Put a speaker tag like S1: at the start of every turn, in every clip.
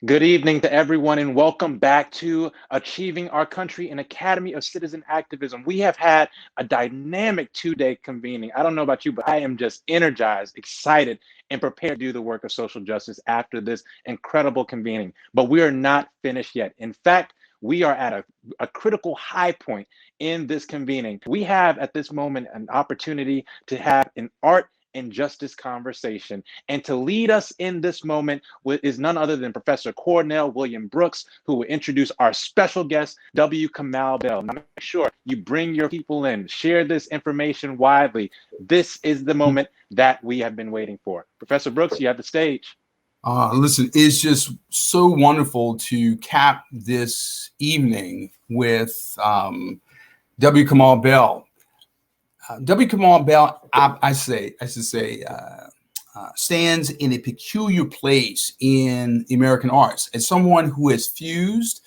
S1: Good evening to everyone, and welcome back to Achieving Our Country and Academy of Citizen Activism. We have had a dynamic 2-day convening. I don't know about you, but I am just energized, excited, and prepared to do the work of social justice after this incredible convening. But we are not finished yet. In fact, we are at a critical high point in this convening. We have at this moment an opportunity to have an art and justice conversation. And to lead us in this moment is none other than Professor Cornell William Brooks, who will introduce our special guest, W. Kamau Bell. Now, make sure you bring your people in, share this information widely. This is the moment that we have been waiting for. Professor Brooks, you have the stage.
S2: Listen, it's just so wonderful to cap this evening with W. Kamau Bell. W. Kamau Bell, I should say, stands in a peculiar place in the American arts as someone who has fused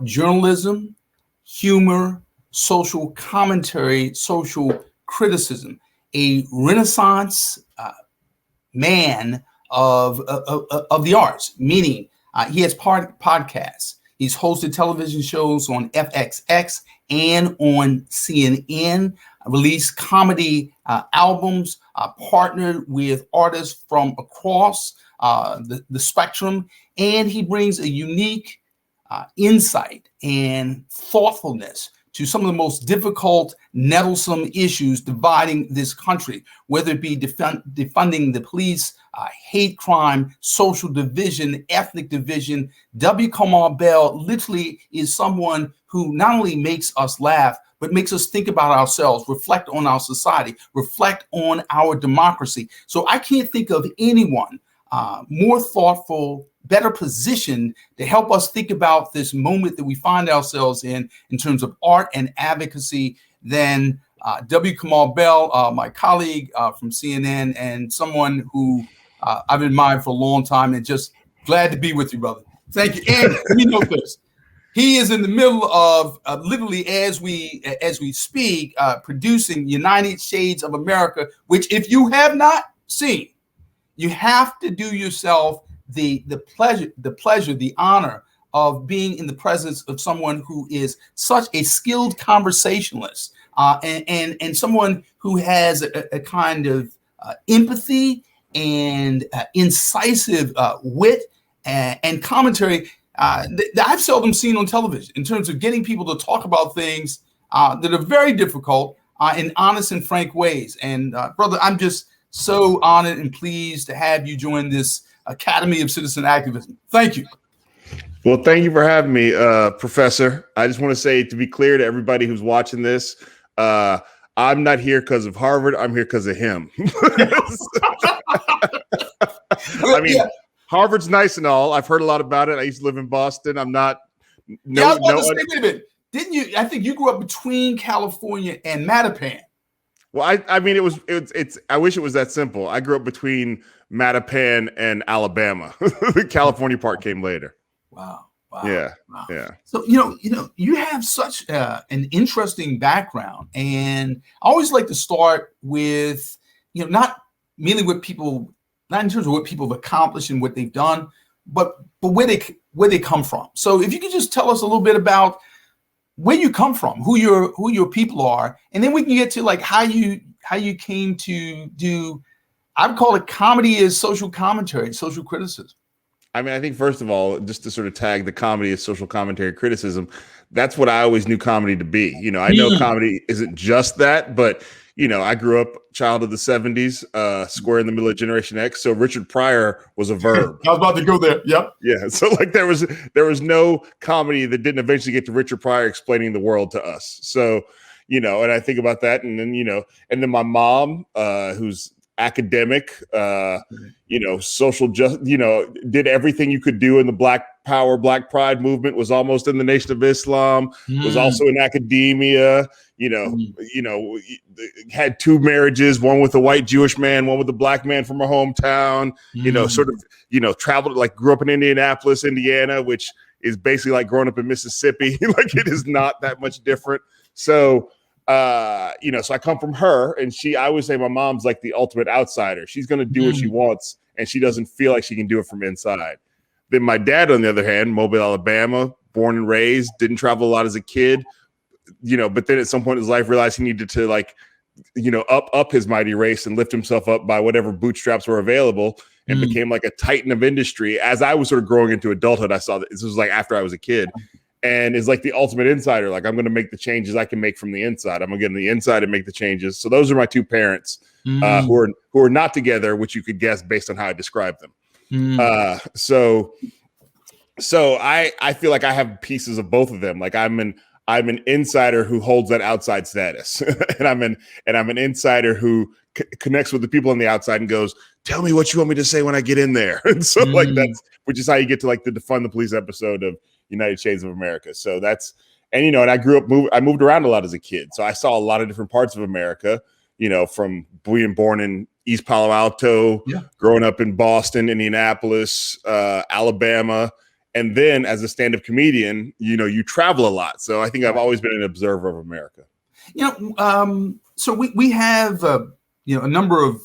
S2: journalism, humor, social commentary, social criticism, a Renaissance man of the arts, meaning he has podcasts. He's hosted television shows on FXX and on CNN, released comedy albums, partnered with artists from across the spectrum, and he brings a unique insight and thoughtfulness to some of the most difficult, nettlesome issues dividing this country, whether it be defunding the police, hate crime, social division, ethnic division. W. Kamau Bell literally is someone who not only makes us laugh, but makes us think about ourselves, reflect on our society, reflect on our democracy. So I can't think of anyone more thoughtful, better positioned to help us think about this moment that we find ourselves in terms of art and advocacy than W. Kamau Bell, my colleague from CNN, and someone who I've admired for a long time, and just glad to be with you, brother. Thank you. And let me know this. He is in the middle of literally as we speak, producing United Shades of America, which if you have not seen, you have to do yourself the pleasure, the honor of being in the presence of someone who is such a skilled conversationalist and someone who has a kind of empathy and incisive wit and commentary that I've seldom seen on television in terms of getting people to talk about things that are very difficult in honest and frank ways. And brother, I'm just so honored and pleased to have you join this Academy of Citizen Activism. Thank you.
S3: Well, thank you for having me, Professor. I just want to say, to be clear to everybody who's watching this, I'm not here because of Harvard. I'm here because of him. I mean, Harvard's nice and all. I've heard a lot about it. I used to live in Boston. I'm not.
S2: Wait a minute. Didn't you? I think you grew up between California and Mattapan.
S3: Well, I mean, it's. I wish it was that simple. I grew up between Mattapan and Alabama. The California part came later.
S2: Wow.
S3: Yeah.
S2: Wow.
S3: Yeah.
S2: So you have such an interesting background, and I always like to start with not merely what people, not in terms of what people have accomplished and what they've done, but where they come from. So if you could just tell us a little bit about where you come from, who your people are, and then we can get to like how you came to do, I'd call it comedy as social commentary, social criticism.
S3: I mean, I think first of all, just to sort of tag the comedy as social commentary criticism, that's what I always knew comedy to be. I know comedy isn't just that, but I grew up child of the 70s, square in the middle of Generation X. So Richard Pryor was a verb.
S2: I was about to go there. Yep.
S3: Yeah. So like there was no comedy that didn't eventually get to Richard Pryor explaining the world to us. So, and I think about that. And then, and then my mom, who's academic, social just, did everything you could do in the Black Power, Black Pride movement, was almost in the Nation of Islam, was also in academia, had 2 marriages, one with a white Jewish man, one with a black man from her hometown, traveled, grew up in Indianapolis, Indiana, which is basically like growing up in Mississippi. Like it is not that much different. So, so I come from her, and I always say my mom's like the ultimate outsider. She's going to do what she wants, and she doesn't feel like she can do it from inside. Then my dad, on the other hand, Mobile, Alabama, born and raised, didn't travel a lot as a kid, but then at some point in his life realized he needed to up his mighty race and lift himself up by whatever bootstraps were available, and became like a titan of industry. As I was sort of growing into adulthood, I saw that this was like after I was a kid, and is like the ultimate insider. Like, I'm going to make the changes I can make from the inside. I'm going to get on the inside and make the changes. So those are my two parents who are not together, which you could guess based on how I described them. So I feel like I have pieces of both of them. Like, I'm an insider who holds that outside status, and I'm an insider who connects with the people on the outside and goes, "Tell me what you want me to say when I get in there." And so which is how you get to like the Defund the Police episode of United Shades of America. So and I moved around a lot as a kid. So I saw a lot of different parts of America, from being born in East Palo Alto, growing up in Boston, Indianapolis, Alabama. And then as a stand-up comedian, you travel a lot. So I think I've always been an observer of America.
S2: So we have, a number of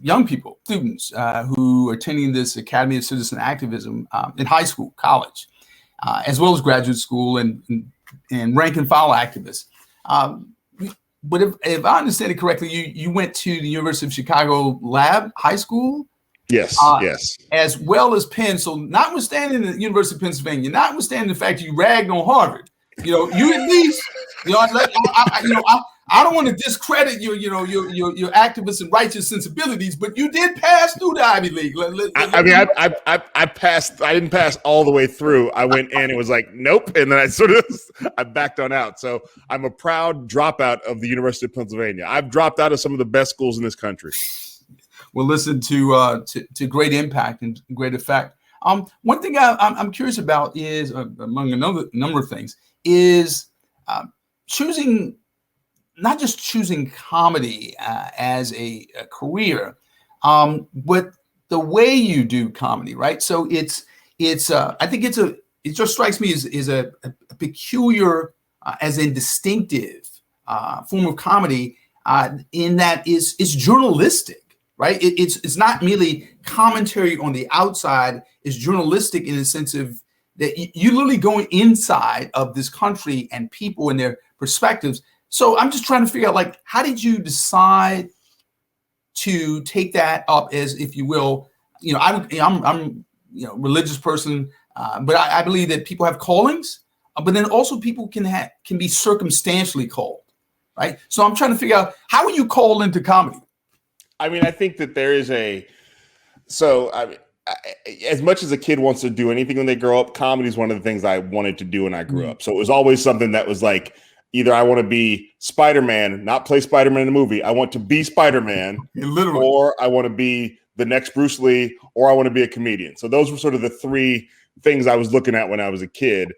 S2: young people, students who are attending this Academy of Citizen Activism in high school, college, as well as graduate school and rank and file activists. But if I understand it correctly, you went to the University of Chicago Lab High School?
S3: Yes, yes.
S2: As well as Penn. So notwithstanding the University of Pennsylvania, notwithstanding the fact you ragged on Harvard, you at least, I don't want to discredit your activist and righteous sensibilities, but you did pass through the Ivy League.
S3: I passed. I didn't pass all the way through. I went in. It was like, nope. And then I backed on out. So I'm a proud dropout of the University of Pennsylvania. I've dropped out of some of the best schools in this country.
S2: Well, listen to great impact and great effect. One thing I'm curious about is, among a number of things, is not just choosing comedy as a career, but the way you do comedy, right? So I think it just strikes me as a peculiar, as in distinctive form of comedy in that it's journalistic. Right, it's not merely commentary on the outside. It's journalistic in the sense of that you literally going inside of this country and people and their perspectives. So I'm just trying to figure out, like, how did you decide to take that up as, if you will, I'm religious person, but I believe that people have callings, but then also people can be circumstantially called, right? So I'm trying to figure out, how are you called into comedy?
S3: I mean, I think that there is as much as a kid wants to do anything when they grow up, comedy is one of the things I wanted to do when I grew up. So it was always something that was like, either I want to be Spider-Man, not play Spider-Man in the movie. I want to be Spider-Man, literally, or I want to be the next Bruce Lee, or I want to be a comedian. So those were sort of the three things I was looking at when I was a kid.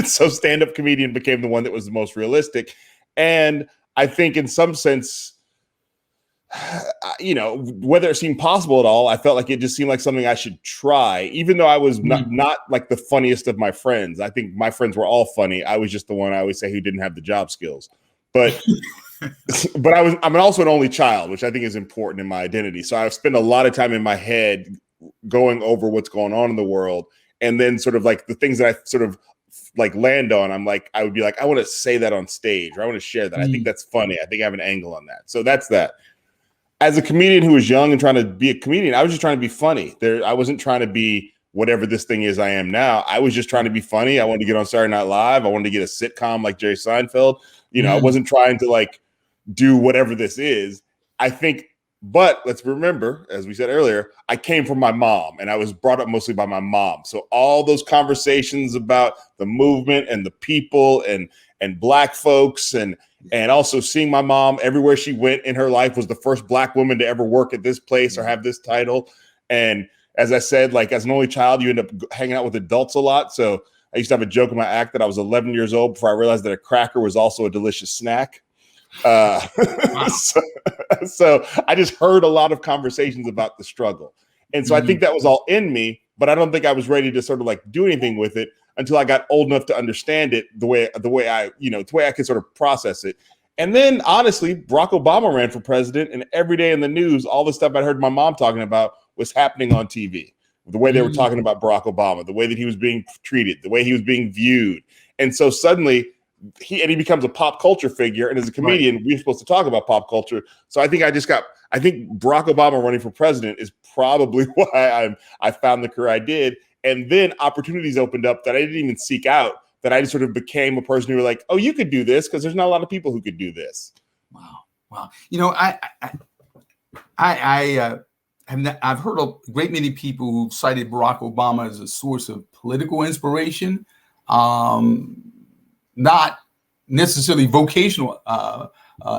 S3: So stand-up comedian became the one that was the most realistic. And I think in some sense, whether it seemed possible at all, I felt like it just seemed like something I should try, even though I was not like the funniest of my friends. I think my friends were all funny. I was just the one, I always say, who didn't have the job skills. But I'm also an only child, which I think is important in my identity. So I spend a lot of time in my head going over what's going on in the world. And then sort of like the things that I sort of like land on, I would be like, I want to say that on stage, or I want to share that. I think that's funny. I think I have an angle on that. So that's that. As a comedian who was young and trying to be a comedian, I was just trying to be funny. I wasn't trying to be whatever this thing is I am now. I was just trying to be funny. I wanted to get on Saturday Night Live. I wanted to get a sitcom like Jerry Seinfeld. I wasn't trying to like do whatever this is. I think, but let's remember, as we said earlier, I came from my mom, and I was brought up mostly by my mom. So all those conversations about the movement and the people and Black folks and also seeing my mom everywhere she went in her life, was the first Black woman to ever work at this place or have this title. And as I said, like, as an only child, you end up hanging out with adults a lot. So I used to have a joke in my act that I was 11 years old before I realized that a cracker was also a delicious snack. So I just heard a lot of conversations about the struggle. And so I think that was all in me, but I don't think I was ready to sort of like do anything with it until I got old enough to understand it the way I could sort of process it. And then honestly, Barack Obama ran for president, and every day in the news, all the stuff I heard my mom talking about was happening on TV. the way they were talking about Barack Obama, the way that he was being treated, the way he was being viewed. And so suddenly he becomes a pop culture figure. And as a comedian, we're supposed to talk about pop culture. So I think I think Barack Obama running for president is probably why I found the career I did. And then opportunities opened up that I didn't even seek out, that I just sort of became a person who were like, oh, you could do this, because there's not a lot of people who could do this.
S2: Wow. You know, I've heard a great many people who've cited Barack Obama as a source of political inspiration, not necessarily vocational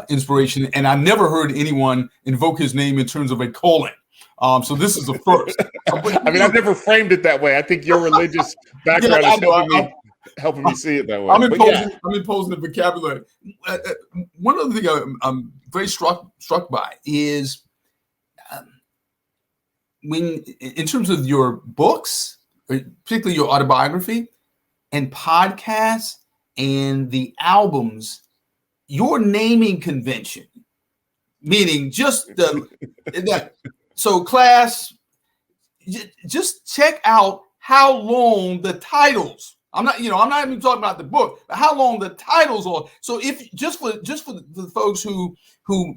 S2: inspiration. And I've never heard anyone invoke his name in terms of a calling. So this is a first.
S3: I mean, I've never framed it that way. I think your religious background is helping me see it that way.
S2: I'm imposing the vocabulary. One other thing I'm very struck by is when, in terms of your books, particularly your autobiography and podcasts and the albums, your naming convention, meaning just so class, just check out how long the titles. I'm not even talking about the book, but how long the titles are. So if just for the folks who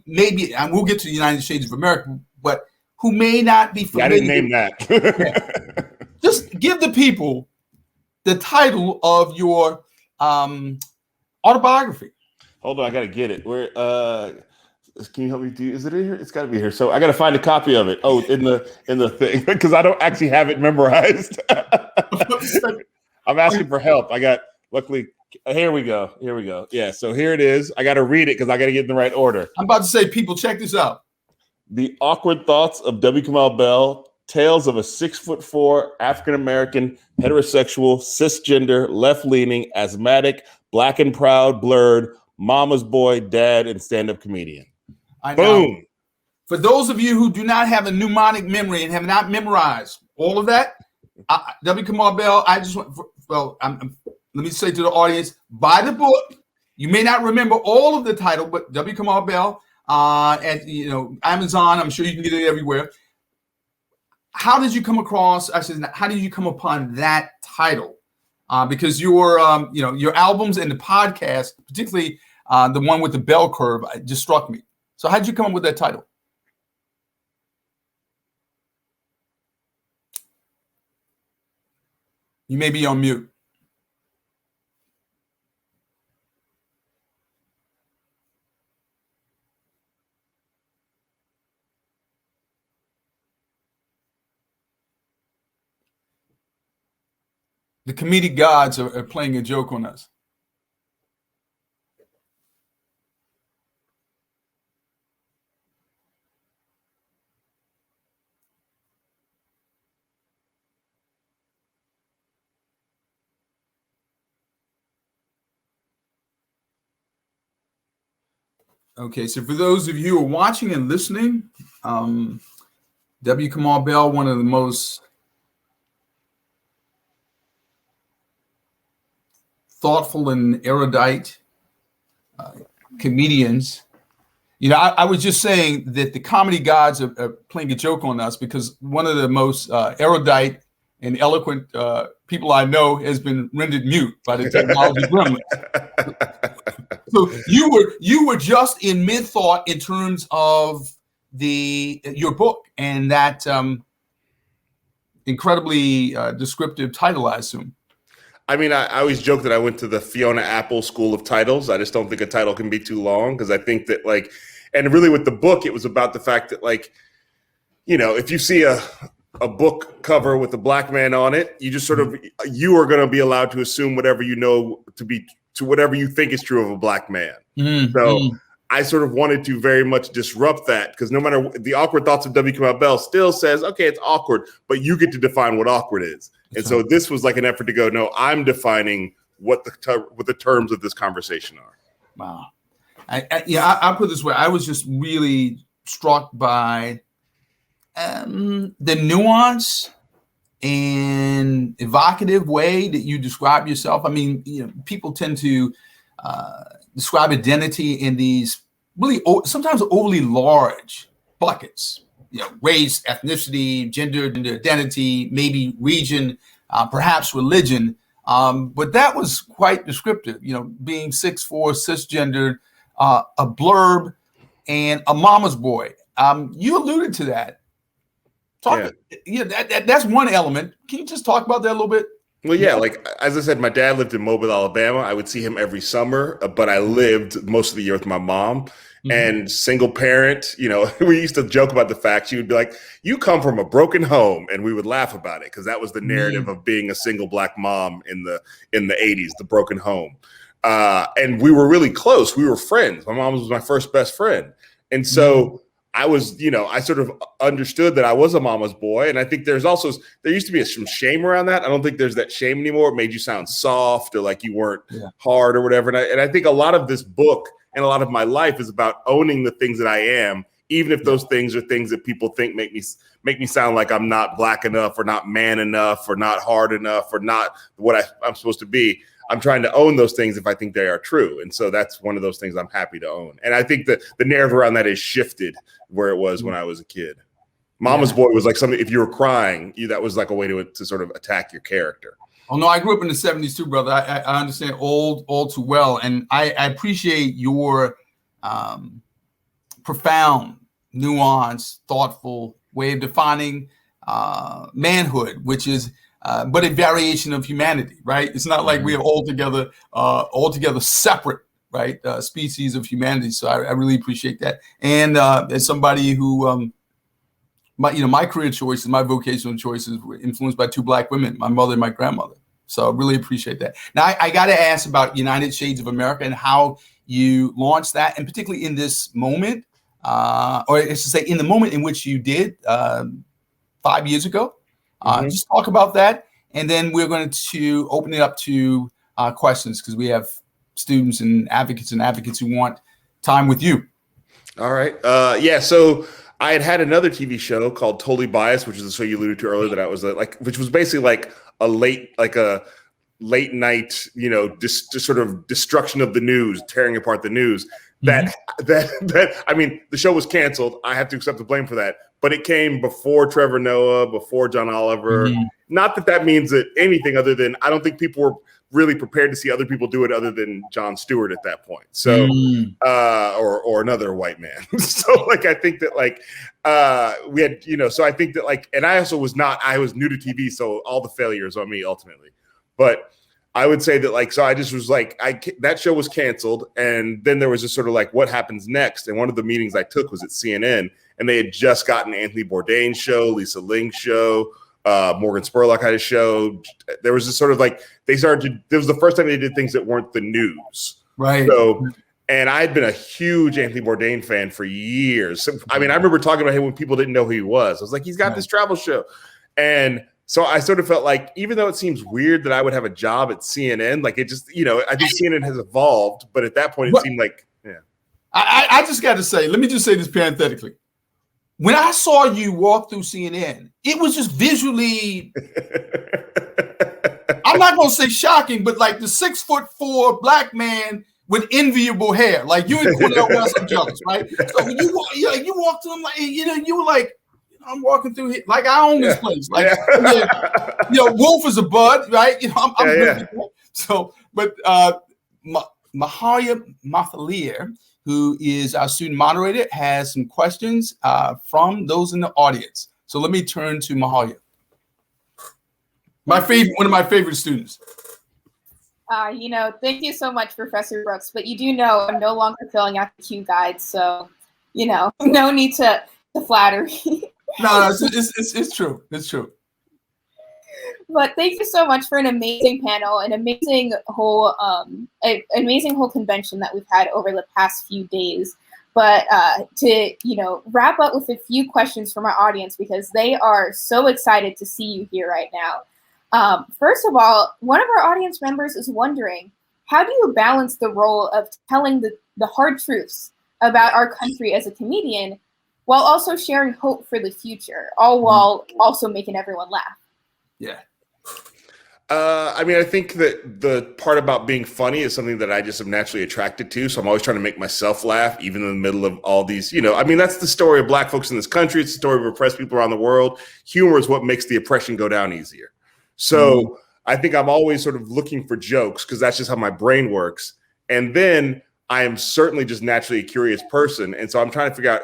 S2: maybe, and we'll get to the United States of America, but who may not be familiar.
S3: I didn't name that.
S2: Just give the people the title of your autobiography.
S3: Hold on, I gotta get it. Where can you help me do? Is it in here? It's got to be here. So I got to find a copy of it. Oh, in the thing, because I don't actually have it memorized. I'm asking for help. Luckily, here we go. Yeah, so here it is. I got to read it because I got to get in the right order.
S2: I'm about to say, people, check this out.
S3: The Awkward Thoughts of W. Kamau Bell, Tales of a 6'4" African-American, heterosexual, cisgender, left-leaning, asthmatic, black and proud, blurred, mama's boy, dad, and stand-up comedian.
S2: I know. Boom. For those of you who do not have a mnemonic memory and have not memorized all of that, W. Kamau Bell, let me say to the audience, buy the book. You may not remember all of the title, but W. Kamau Bell, at Amazon, I'm sure you can get it everywhere. How did you come across? How did you come upon that title? Because your albums and the podcast, particularly the one with the bell curve, just struck me. So how did you come up with that title? You may be on mute. The comedic gods are playing a joke on us. Okay, so for those of you who are watching and listening, W. Kamau Bell, one of the most thoughtful and erudite comedians. I was just saying that the comedy gods are playing a joke on us because one of the most erudite and eloquent people I know has been rendered mute by the technology gremlins. So you were just in mid-thought in terms of your book and that incredibly descriptive title, I assume.
S3: I mean, I always joke that I went to the Fiona Apple School of Titles. I just don't think a title can be too long because I think that and really with the book, it was about the fact that if you see a book cover with a black man on it, you just sort of, you are going to be allowed to assume whatever you know to whatever you think is true of a black man. So I sort of wanted to very much disrupt that because no matter the Awkward Thoughts of W. Kamau Bell still says, okay, it's awkward, but you get to define what awkward is. And so this was like an effort to go, no, I'm defining what the terms of this conversation are.
S2: Wow. I put it this way. I was just really struck by the nuance and evocative way that you describe yourself. I mean, people tend to describe identity in these really sometimes overly large buckets. race, ethnicity, gender identity, maybe region, perhaps religion. But that was quite descriptive, being 6'4", cisgendered, a blurb, and a mama's boy. You alluded to that. That's one element. Can you just talk about that a little bit?
S3: Well, yeah, like as I said, my dad lived in Mobile, Alabama. I would see him every summer, but I lived most of the year with my mom. And single parent, we used to joke about the fact she would be like, "You come from a broken home," and we would laugh about it because that was the narrative of being a single Black mom in the 80s, the broken home. And we were really close. We were friends. My mom was my first best friend, and so I was, I sort of understood that I was a mama's boy. And I think there used to be some shame around that. I don't think there's that shame anymore. It made you sound soft or like you weren't hard or whatever. And I think a lot of this book and a lot of my life is about owning the things that I am, even if those things are things that people think make me sound like I'm not Black enough or not man enough or not hard enough or not what I'm supposed to be. I'm trying to own those things if I think they are true. And so that's one of those things I'm happy to own. And I think that the narrative around that is shifted where it was when I was a kid. Mama's boy was like something, if you were crying, that was like a way to sort of attack your character.
S2: Oh, no, I grew up in the 70s too, brother. I understand all too well. And I appreciate your profound, nuanced, thoughtful way of defining manhood, which is but a variation of humanity, right? It's not like we are altogether separate, right? Species of humanity. So I really appreciate that. And as somebody who, my career choices, my vocational choices were influenced by two Black women, my mother and my grandmother. So I really appreciate that. Now I got to ask about United Shades of America and how you launched that, and particularly in this moment, or I should say in the moment in which you did 5 years ago. Just talk about that, and then we're going to open it up to questions because we have students and advocates who want time with you. All
S3: right. So I had another TV show called Totally Biased, which is the show you alluded to earlier that I was which was basically like a late night, just sort of destruction of the news, tearing apart the news. That I mean, the show was canceled. I have to accept the blame for that. But it came before Trevor Noah, before John Oliver. Not that means that anything other than I don't think people were really prepared to see other people do it other than Jon Stewart at that point. So, or another white man. So I think that we had, so I think that and I also I was new to TV. So all the failures on me ultimately, but I would say that so I just was that show was canceled. And then there was just sort of what happens next. And one of the meetings I took was at CNN, and they had just gotten Anthony Bourdain's show, Lisa Ling's show, Morgan Spurlock had a show. There was this sort of this was the first time they did things that weren't the news.
S2: Right.
S3: So, and I had been a huge Anthony Bourdain fan for years. So, I mean, I remember talking about him when people didn't know who he was. I was like, he's got this travel show. And so I sort of felt even though it seems weird that I would have a job at CNN, it just, I think CNN has evolved, but at that point it seemed
S2: I just got to say, let me just say this parenthetically. When I saw you walk through CNN, it was just visually, I'm not going to say shocking, but the 6'4" Black man with enviable hair, you and Cornell William Brooks, right? So when you walked through them, you were like, I'm walking through here, I own this place. Wolf is a bud, right? I'm So, but Mahalia Mathalier, who is our student moderator, has some questions from those in the audience. So let me turn to Mahalia. One of my favorite students.
S4: Thank you so much, Professor Brooks. But you do know I'm no longer filling out the Q guide, so no need to flatter me.
S2: No, it's true. It's true.
S4: But thank you so much for an amazing panel, an amazing whole convention that we've had over the past few days. But to wrap up with a few questions from our audience, because they are so excited to see you here right now. First of all, one of our audience members is wondering, how do you balance the role of telling the hard truths about our country as a comedian while also sharing hope for the future, all while also making everyone laugh?
S2: Yeah.
S3: I mean, I think that the part about being funny is something that I just am naturally attracted to. So I'm always trying to make myself laugh, even in the middle of all these, I mean, that's the story of Black folks in this country. It's the story of oppressed people around the world. Humor is what makes the oppression go down easier. So I think I'm always sort of looking for jokes because that's just how my brain works. And then I am certainly just naturally a curious person. And so I'm trying to figure out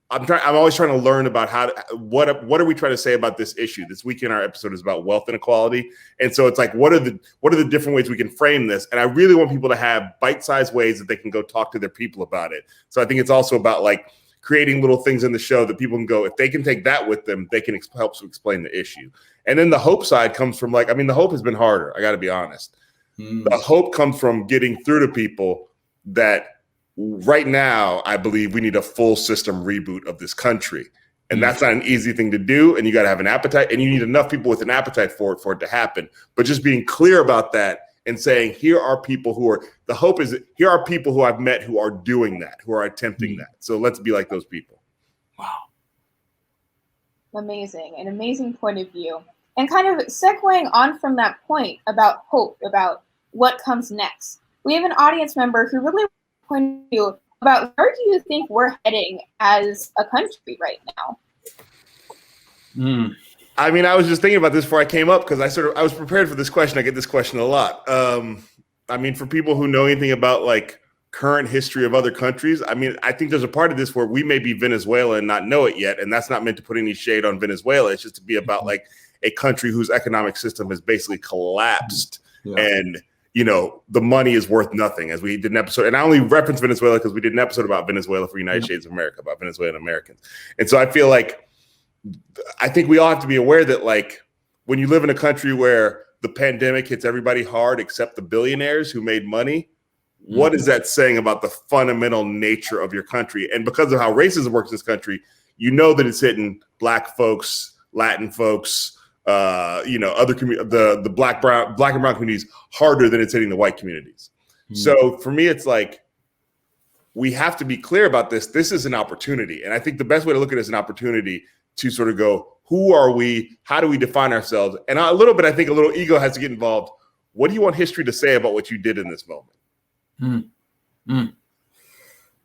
S3: I'm always trying to learn about what are we trying to say about this issue. This weekend, our episode is about wealth inequality. And so it's like, what are the different ways we can frame this? And I really want people to have bite-sized ways that they can go talk to their people about it. So I think it's also about like creating little things in the show that people can go, if they can take that with them, they can help to explain the issue. And then the hope side comes from the hope has been harder. I got to be honest. The hope comes from getting through to people that right now, I believe we need a full system reboot of this country. And that's not an easy thing to do. And you got to have an appetite, and you need enough people with an appetite for it to happen. But just being clear about that and saying, here are people here are people who I've met who are doing that, who are attempting that. So let's be like those people.
S2: Wow.
S4: Amazing. An amazing point of view. And kind of segueing on from that point about hope, about what comes next. We have an audience member who really point of view about where do you think we're heading as a country right now?
S3: I mean, I was just thinking about this before I came up because I was prepared for this question. I get this question a lot. I mean, for people who know anything about like current history of other countries, I mean, I think there's a part of this where we may be Venezuela and not know it yet. And that's not meant to put any shade on Venezuela. It's just to be about like a country whose economic system has basically collapsed. And the money is worth nothing, as we did an episode. And I only reference Venezuela because we did an episode about Venezuela for United States of America, about Venezuelan Americans. And so I feel like, I think we all have to be aware that like when you live in a country where the pandemic hits everybody hard except the billionaires who made money, what is that saying about the fundamental nature of your country? And because of how racism works in this country, that it's hitting Black folks, Latin folks, other the black and brown communities harder than it's hitting the white communities. So for me, it's like, we have to be clear about this. This is an opportunity. And I think the best way to look at it is an opportunity to sort of go, who are we? How do we define ourselves? And a little bit, I think a little ego has to get involved. What do you want history to say about what you did in this moment?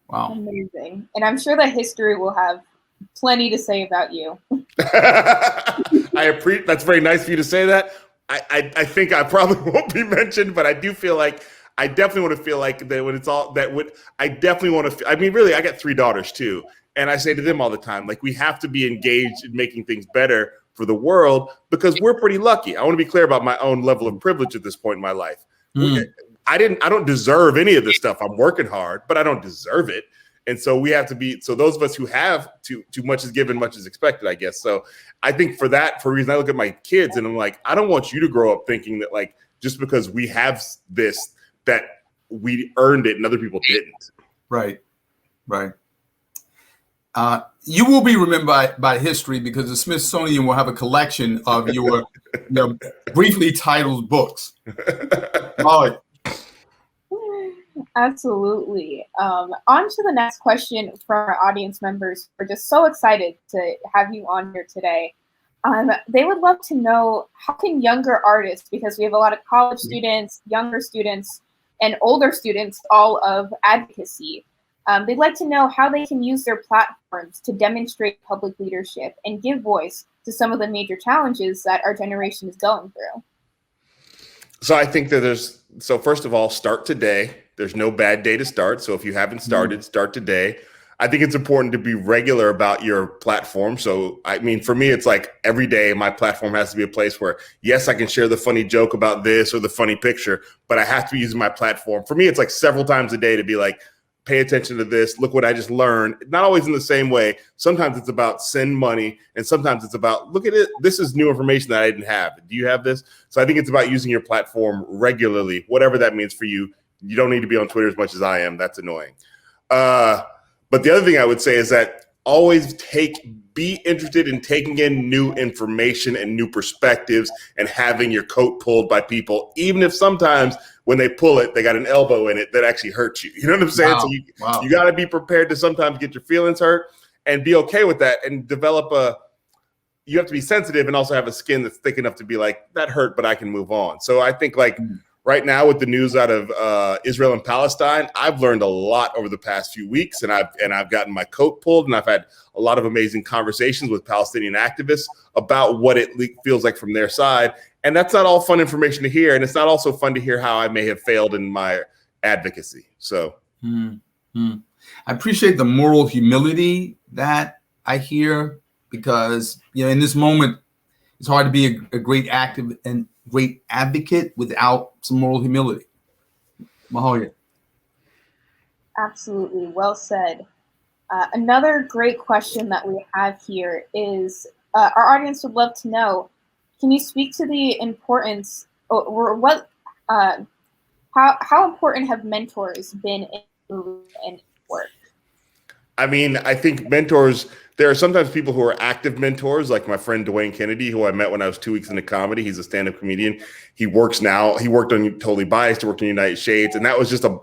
S2: Wow.
S4: Amazing. And I'm sure that history will have plenty to say about you.
S3: That's very nice of you to say that. I think I probably won't be mentioned, but I do feel like I definitely want to feel like that when it's all that would I definitely want to. I mean, really, I got 3 daughters too, and I say to them all the time, like, we have to be engaged in making things better for the world because we're pretty lucky. I want to be clear about my own level of privilege at this point in my life. I don't deserve any of this stuff. I'm working hard, but I don't deserve it. And so we have to be, so those of us who have too much is given, much is expected, I guess. So I think for a reason, I look at my kids and I'm like, I don't want you to grow up thinking that like, just because we have this, that we earned it and other people didn't.
S2: Right. You will be remembered by history because the Smithsonian will have a collection of your briefly titled books. Oh,
S4: absolutely. On to the next question from our audience members. We're just so excited to have you on here today. They would love to know, how can younger artists, because we have a lot of college students, younger students, and older students, all of advocacy, they'd like to know how they can use their platforms to demonstrate public leadership and give voice to some of the major challenges that our generation is going through.
S3: So I think that first of all, start today. There's no bad day to start. So if you haven't started, start today. I think it's important to be regular about your platform. So, I mean, for me, it's like every day my platform has to be a place where, yes, I can share the funny joke about this or the funny picture, but I have to be using my platform. For me, it's like several times a day to be like, pay attention to this. Look what I just learned. Not always in the same way. Sometimes it's about send money. And sometimes it's about, look at it. This is new information that I didn't have. Do you have this? So I think it's about using your platform regularly, whatever that means for you. You don't need to be on Twitter as much as I am. That's annoying. But the other thing I would say is that always be interested in taking in new information and new perspectives and having your coat pulled by people, even if sometimes when they pull it, they got an elbow in it that actually hurts you. You know what I'm saying?
S2: Wow.
S3: So you got to be prepared to sometimes get your feelings hurt and be okay with that and develop you have to be sensitive and also have a skin that's thick enough to be like, that hurt, but I can move on. So I think like right now with the news out of Israel and Palestine, I've learned a lot over the past few weeks, and I've gotten my coat pulled, and I've had a lot of amazing conversations with Palestinian activists about what it feels like from their side. And that's not all fun information to hear. And it's not also fun to hear how I may have failed in my advocacy. So
S2: I appreciate the moral humility that I hear, because, you know, in this moment, it's hard to be a great active and great advocate without some moral humility. Mahalia.
S4: Absolutely. Well said. Another great question that we have here is, our audience would love to know, can you speak to the importance, or what, how important have mentors been in work?
S3: I mean, I think mentors, there are sometimes people who are active mentors, like my friend Dwayne Kennedy, who I met when I was 2 weeks into comedy. He's a stand-up comedian. He works now. He worked on Totally Biased, he worked on United Shades. And that was just a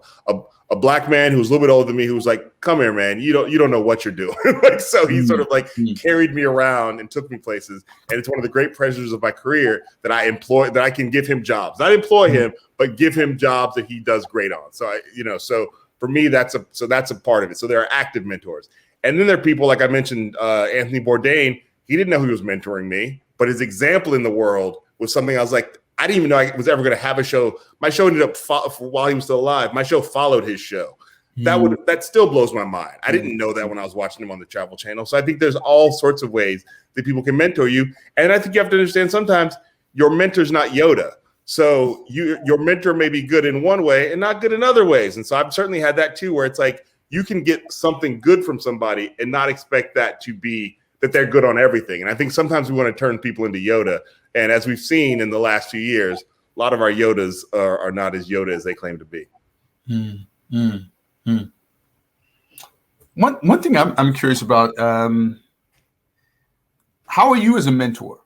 S3: black man who was a little bit older than me, who was like, come here, man, you don't know what you're doing. Like, so he sort of like carried me around and took me places. And it's one of the great pleasures of my career that I can give him jobs. Not employ him, but give him jobs that he does great on. So so for me, that's a part of it. So there are active mentors. And then there are people, like I mentioned, Anthony Bourdain. He didn't know he was mentoring me, but his example in the world was something I was like, I didn't even know I was ever going to have a show. My show ended up while he was still alive. My show followed his show. That still blows my mind. I didn't know that when I was watching him on the Travel Channel. So I think there's all sorts of ways that people can mentor you. And I think you have to understand sometimes your mentor's not Yoda. So your mentor may be good in one way and not good in other ways. And so I've certainly had that too, where it's like you can get something good from somebody and not expect that to be that they're good on everything. And I think sometimes we want to turn people into Yoda. And as we've seen in the last few years, a lot of our Yodas are not as Yoda as they claim to be.
S2: One thing I'm curious about, how are you as a mentor?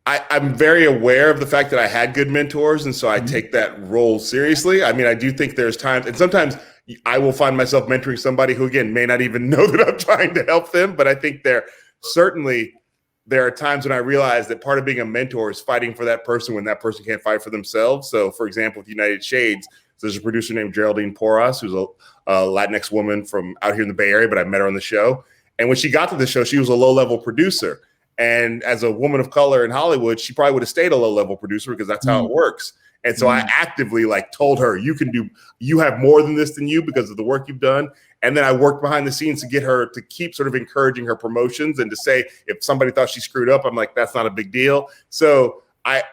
S3: I'm very aware of the fact that I had good mentors, and so I take that role seriously. I mean, I do think there's times, and sometimes I will find myself mentoring somebody who, again, may not even know that I'm trying to help them, but I think there are times when I realize that part of being a mentor is fighting for that person when that person can't fight for themselves. So, for example, with United Shades, there's a producer named Geraldine Porras, who's a Latinx woman from out here in the Bay Area, but I met her on the show. And when she got to the show, she was a low-level producer. And as a woman of color in Hollywood, she probably would have stayed a low-level producer because that's how it works. And so I actively told her, you have more than this than you because of the work you've done. And then I worked behind the scenes to get her to keep sort of encouraging her promotions and to say, if somebody thought she screwed up, I'm like, that's not a big deal. So I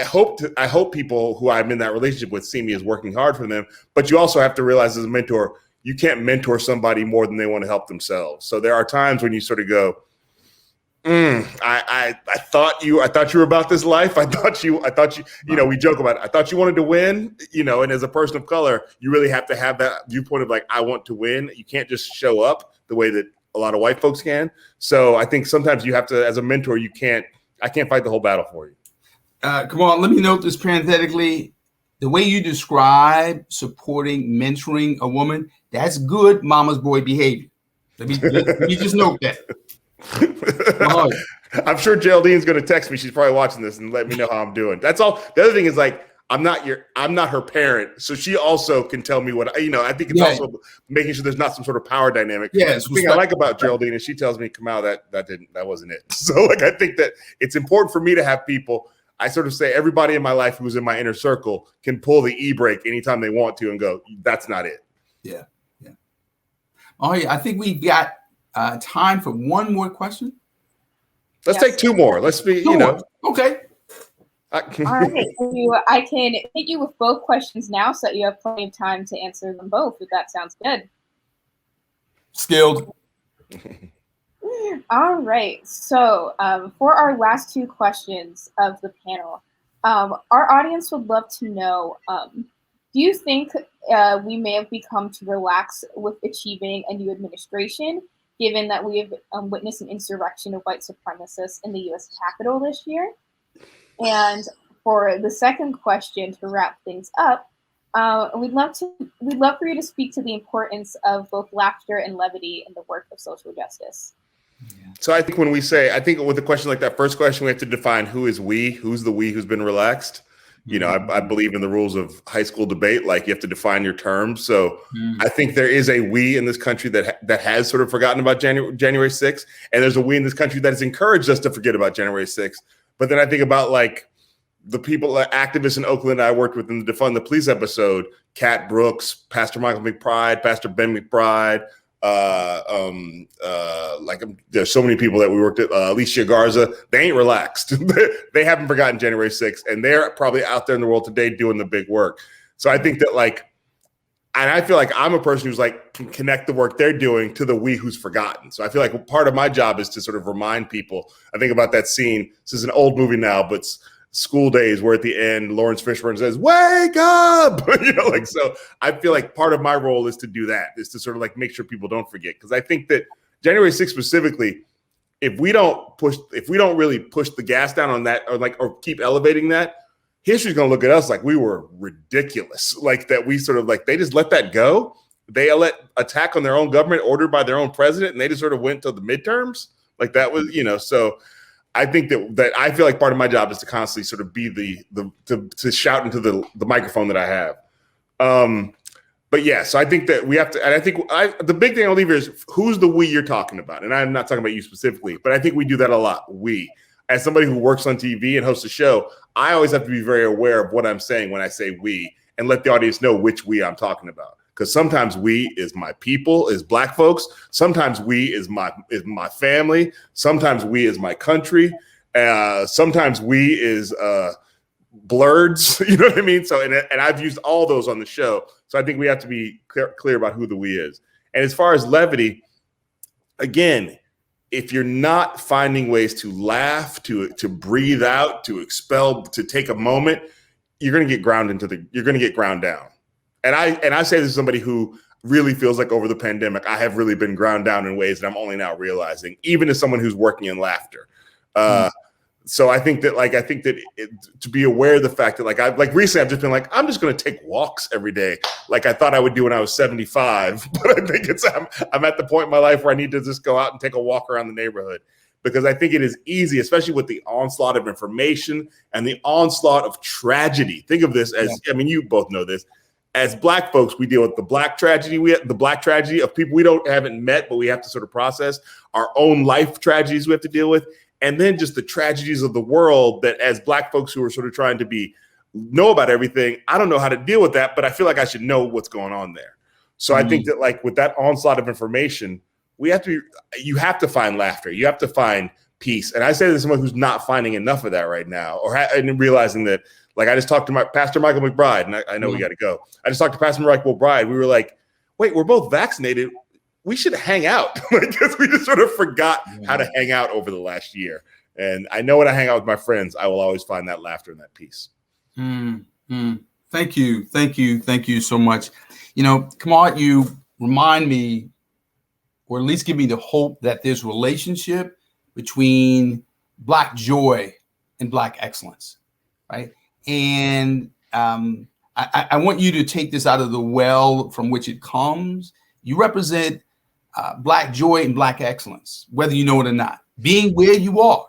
S3: hope people who I'm in that relationship with see me as working hard for them. But you also have to realize as a mentor, you can't mentor somebody more than they want to help themselves. So there are times when you sort of go, I thought you were about this life. I thought you, we joke about it. I thought you wanted to win, and as a person of color, you really have to have that viewpoint of like, I want to win. You can't just show up the way that a lot of white folks can. So I think sometimes you have to, as a mentor, I can't fight the whole battle for you.
S2: Come on, let me note this parenthetically. The way you describe supporting, mentoring a woman, that's good mama's boy behavior. Let me just note that.
S3: I'm sure Geraldine's going to text me. She's probably watching this and let me know how I'm doing. That's all. The other thing is I'm not her parent, so she also can tell me what I think it's also making sure there's not some sort of power dynamic.
S2: Yes,
S3: the thing I like about Geraldine is she tells me, Kamau, that wasn't it. So I think that it's important for me to have people. I sort of say everybody in my life who's in my inner circle can pull the e-brake anytime they want to and go, that's not it.
S2: Yeah. Oh yeah, I think we've got time for one more question.
S3: Let's take two more. Let's be,
S2: Okay.
S4: All right. I can hit you with both questions now so that you have plenty of time to answer them both, if that sounds good.
S2: Skilled.
S4: All right. So for our last two questions of the panel, our audience would love to know, do you think we may have become too relaxed with achieving a new administration, given that we have witnessed an insurrection of white supremacists in the U.S. Capitol this year? And for the second question, to wrap things up, we'd love for you to speak to the importance of both laughter and levity in the work of social justice.
S3: So I think when we say, I think with a question like that, first question, we have to define who is we, who's the we who's been relaxed. You know, I believe in the rules of high school debate, like you have to define your terms. So I think there is a we in this country that has sort of forgotten about January 6th. And there's a we in this country that has encouraged us to forget about January 6th. But then I think about like the people, activists in Oakland I worked with in the Defund the Police episode, Kat Brooks, Pastor Michael McBride, Pastor Ben McBride, there's so many people that we worked at, Alicia Garza. They ain't relaxed. They haven't forgotten January 6th, and they're probably out there in the world today doing the big work. So I think that and I feel like I'm a person who's like, can connect the work they're doing to the we who's forgotten. So I feel like part of my job is to sort of remind people. I think about that scene. This is an old movie now, but School Days, where at the end Lawrence Fishburne says, "Wake up!" So I feel like part of my role is to do that, is to sort of like make sure people don't forget. Because I think that January 6th specifically, if we don't really push the gas down on that, or keep elevating that, history's gonna look at us like we were ridiculous. Like that we sort of like they just let that go. They let attack on their own government ordered by their own president, and they just sort of went to the midterms. Like that was, so I think that I feel like part of my job is to constantly sort of be to shout into the microphone that I have. But yeah, so I think that we have to, and I think the big thing I'll leave here is who's the we you're talking about. And I'm not talking about you specifically, but I think we do that a lot. We, as somebody who works on TV and hosts a show, I always have to be very aware of what I'm saying when I say we, and let the audience know which we I'm talking about. Because sometimes we is my people, is Black folks. Sometimes we is my family. Sometimes we is my country. Sometimes we is blurs. You know what I mean? So and I've used all those on the show. So I think we have to be clear about who the we is. And as far as levity, again, if you're not finding ways to laugh, to breathe out, to expel, to take a moment, you're going to get ground down. And I say this as somebody who really feels like over the pandemic, I have really been ground down in ways that I'm only now realizing, even as someone who's working in laughter. So I think that to be aware of the fact that recently I've just been like, I'm just going to take walks every day. Like I thought I would do when I was 75, but I think I'm at the point in my life where I need to just go out and take a walk around the neighborhood, because I think it is easy, especially with the onslaught of information and the onslaught of tragedy. Think of this as, I mean, you both know this. As Black folks, we deal with the Black tragedy. The Black tragedy of people we haven't met, but we have to sort of process our own life tragedies we have to deal with. And then just the tragedies of the world that as Black folks who are sort of trying to know about everything, I don't know how to deal with that, but I feel like I should know what's going on there. So I think that with that onslaught of information, you have to find laughter. You have to find peace. And I say this as someone who's not finding enough of that right now, and realizing that, I just talked to my Pastor Michael McBride, and I know we got to go. I just talked to Pastor Michael McBride. We were like, wait, we're both vaccinated. We should hang out. Because we just sort of forgot how to hang out over the last year. And I know when I hang out with my friends, I will always find that laughter and that peace.
S2: Thank you. Thank you. Thank you so much. Kamau, you remind me, or at least give me the hope that there's a relationship between Black joy and Black excellence, right? And I want you to take this out of the well from which it comes. You represent Black joy and Black excellence, whether you know it or not, being where you are,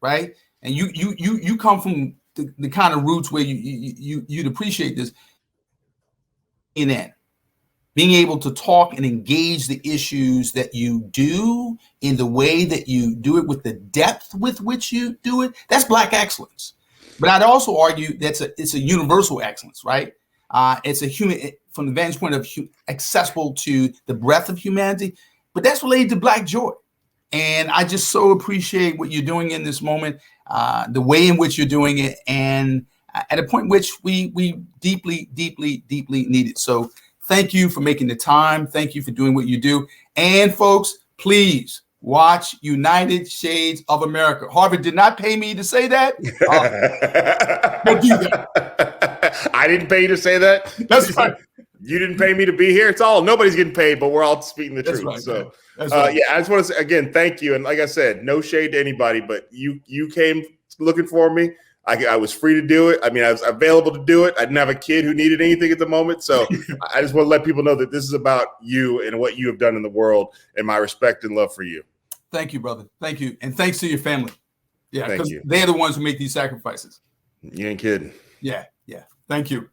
S2: right? And you come from the kind of roots where you'd appreciate this. Being able to talk and engage the issues that you do in the way that you do it, with the depth with which you do it, that's Black excellence. But I'd also argue it's a universal excellence, right? It's a human, from the vantage point of accessible to the breadth of humanity, but that's related to Black joy. And I just so appreciate what you're doing in this moment, the way in which you're doing it, and at a point in which we deeply, deeply, deeply need it. So thank you for making the time. Thank you for doing what you do. And folks, please watch United Shades of America. Harvard did not pay me to say that. Don't do that.
S3: I didn't pay you to say that.
S2: That's right.
S3: You didn't pay me to be here. Nobody's getting paid, but we're all speaking the truth. Right, so right. I just want to say again, thank you. And like I said, no shade to anybody, but you came looking for me. I was free to do it. I mean, I was available to do it. I didn't have a kid who needed anything at the moment. So I just want to let people know that this is about you and what you have done in the world, and my respect and love for you.
S2: Thank you, brother. Thank you. And thanks to your family. Yeah,
S3: Thank
S2: because
S3: you.
S2: they're the ones who make these sacrifices.
S3: You ain't kidding.
S2: Yeah, yeah. Thank you.